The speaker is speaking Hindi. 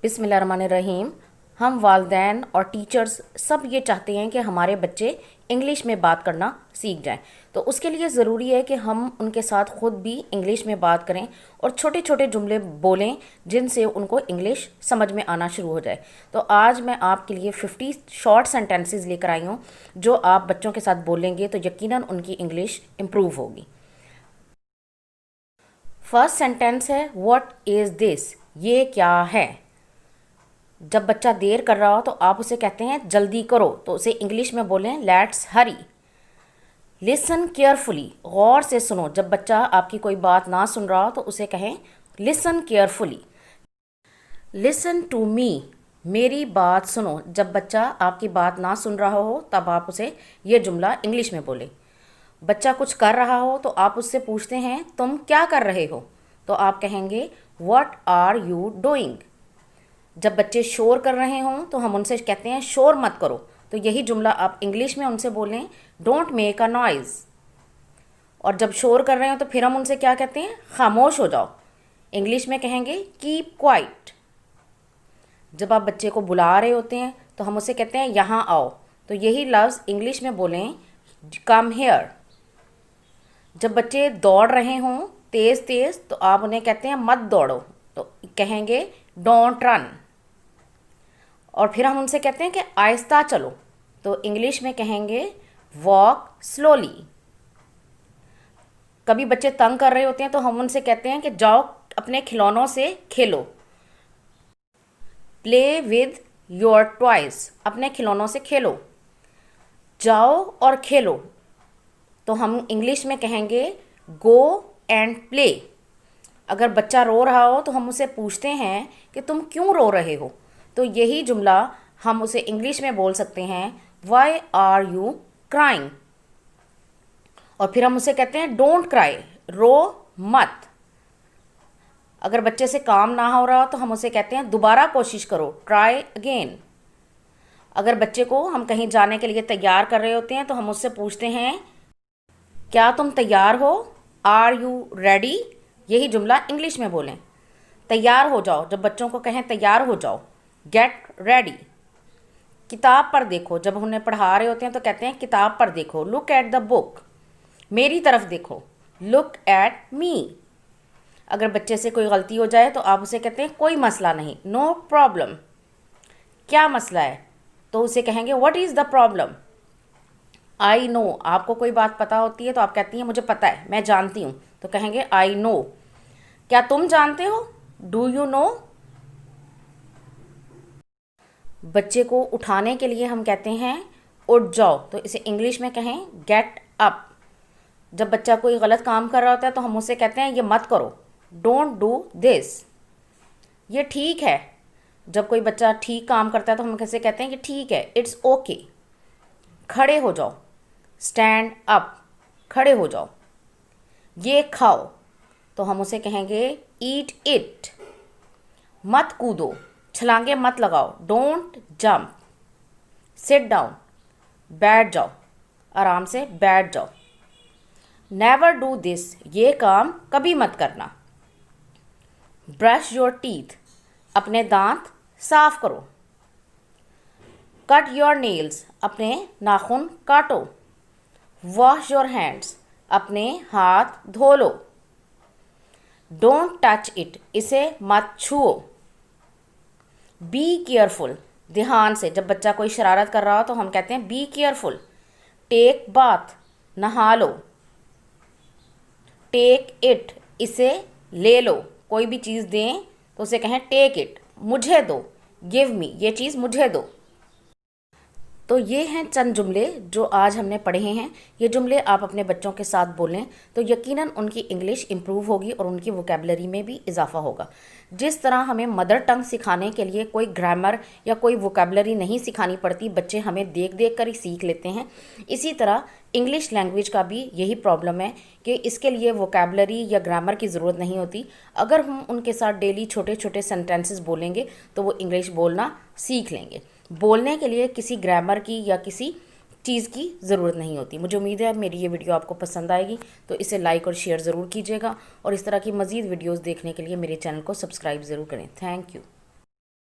बिस्मिल्लाहिर्रहमानिर्रहीम। हम वालिदैन और टीचर्स सब ये चाहते हैं कि हमारे बच्चे इंग्लिश में बात करना सीख जाएं। तो उसके लिए ज़रूरी है कि हम उनके साथ ख़ुद भी इंग्लिश में बात करें और छोटे छोटे जुमले बोलें जिनसे उनको इंग्लिश समझ में आना शुरू हो जाए। तो आज मैं आपके लिए 50 शॉर्ट सेंटेंसेस लेकर आई हूँ जो आप बच्चों के साथ बोलेंगे तो यकीनन उनकी इंग्लिश इम्प्रूव होगी। फर्स्ट सेंटेंस है व्हाट इज़ दिस, ये क्या है। जब बच्चा देर कर रहा हो तो आप उसे कहते हैं जल्दी करो, तो उसे इंग्लिश में बोलें लेट्स हरी। लिसन केयरफुली, गौर से सुनो। जब बच्चा आपकी कोई बात ना सुन रहा हो तो उसे कहें listen carefully. Listen to me, मेरी बात सुनो। जब बच्चा आपकी बात ना सुन रहा हो तब आप उसे ये जुमला इंग्लिश में बोलें। बच्चा कुछ कर रहा हो तो आप उससे पूछते हैं तुम क्या कर रहे हो, तो आप कहेंगे व्हाट आर यू डूइंग। जब बच्चे शोर कर रहे हों तो हम उनसे कहते हैं शोर मत करो, तो यही जुमला आप इंग्लिश में उनसे बोलें डोंट मेक अ नॉइज़। और जब शोर कर रहे हो तो फिर हम उनसे क्या कहते हैं खामोश हो जाओ, इंग्लिश में कहेंगे कीप क्वाइट। जब आप बच्चे को बुला रहे होते हैं तो हम उसे कहते हैं यहाँ आओ, तो यही लफ्ज़ इंग्लिश में बोलें कम हेयर। जब बच्चे दौड़ रहे हों तेज़ तेज़ तो आप उन्हें कहते हैं मत दौड़ो, तो कहेंगे डोंट रन। और फिर हम उनसे कहते हैं कि आहिस्ता चलो, तो इंग्लिश में कहेंगे वॉक स्लोली। कभी बच्चे तंग कर रहे होते हैं तो हम उनसे कहते हैं कि जाओ अपने खिलौनों से खेलो। प्ले विद योर टॉयज, अपने खिलौनों से खेलो। जाओ और खेलो, तो हम इंग्लिश में कहेंगे गो एंड प्ले। अगर बच्चा रो रहा हो तो हम उसे पूछते हैं कि तुम क्यों रो रहे हो, तो यही जुमला हम उसे इंग्लिश में बोल सकते हैं वाई आर यू क्राइंग। और फिर हम उसे कहते हैं डोंट क्राई, रो मत। अगर बच्चे से काम ना हो रहा तो हम उसे कहते हैं दोबारा कोशिश करो, ट्राई अगेन। अगर बच्चे को हम कहीं जाने के लिए तैयार कर रहे होते हैं तो हम उससे पूछते हैं क्या तुम तैयार हो, आर यू रेडी। यही जुमला इंग्लिश में बोलें तैयार हो जाओ। जब बच्चों को कहें तैयार हो जाओ, गेट रेडी। किताब पर देखो, जब हम उन्हें पढ़ा रहे होते हैं तो कहते हैं किताब पर देखो, लुक एट द बुक। मेरी तरफ देखो, लुक एट मी। अगर बच्चे से कोई गलती हो जाए तो आप उसे कहते हैं कोई मसला नहीं, नो प्रॉब्लम। क्या मसला है, तो उसे कहेंगे what is the problem. I know, आपको कोई बात पता होती है तो आप कहती हैं मुझे पता है, मैं जानती हूँ, तो कहेंगे आई नो। क्या तुम जानते हो, डू यू नो। बच्चे को उठाने के लिए हम कहते हैं उठ जाओ, तो इसे इंग्लिश में कहें गेट अप। जब बच्चा कोई गलत काम कर रहा होता है तो हम उसे कहते हैं ये मत करो, डोंट डू दिस। ये ठीक है। जब कोई बच्चा ठीक काम करता है तो हम कैसे कहते हैं कि ठीक है, इट्स ओके। खड़े हो जाओ, स्टैंड अप, खड़े हो जाओ। ये खाओ, तो हम उसे कहेंगे ईट इट। मत कूदो, छलांगे मत लगाओ, डोंट जंप। सिट डाउन, बैठ जाओ, आराम से बैठ जाओ। नेवर डू दिस, ये काम कभी मत करना। ब्रश योर टीथ, अपने दांत साफ करो। कट योर नेल्स, अपने नाखून काटो। वॉश योर हैंड्स, अपने हाथ धो लो। डोंट टच इट, इसे मत छुओ। बी केयरफुल, ध्यान से। जब बच्चा कोई शरारत कर रहा हो तो हम कहते हैं बी केयरफुल। टेक बाथ, नहा लो। टेक इट, इसे ले लो। कोई भी चीज़ दें तो उसे कहें टेक इट, मुझे दो, गिव मी, ये चीज़ मुझे दो। तो ये हैं चंद जुमले जो आज हमने पढ़े हैं। ये जुमले आप अपने बच्चों के साथ बोलें तो यकीनन उनकी इंग्लिश इम्प्रूव होगी और उनकी वोकेबलरी में भी इजाफा होगा। जिस तरह हमें मदर टंग सिखाने के लिए कोई ग्रामर या कोई वोकेबलरी नहीं सिखानी पड़ती, बच्चे हमें देख देख कर ही सीख लेते हैं, इसी तरह इंग्लिश लैंग्वेज का भी यही प्रॉब्लम है कि इसके लिए वोकेबलरी या ग्रामर की ज़रूरत नहीं होती। अगर हम उनके साथ डेली छोटे छोटे सेंटेंसेस बोलेंगे तो वो इंग्लिश बोलना सीख लेंगे। बोलने के लिए किसी ग्रामर की या किसी चीज़ की ज़रूरत नहीं होती। मुझे उम्मीद है मेरी ये वीडियो आपको पसंद आएगी, तो इसे लाइक और शेयर ज़रूर कीजिएगा और इस तरह की मज़ीद वीडियोज़ देखने के लिए मेरे चैनल को सब्सक्राइब ज़रूर करें। Thank you.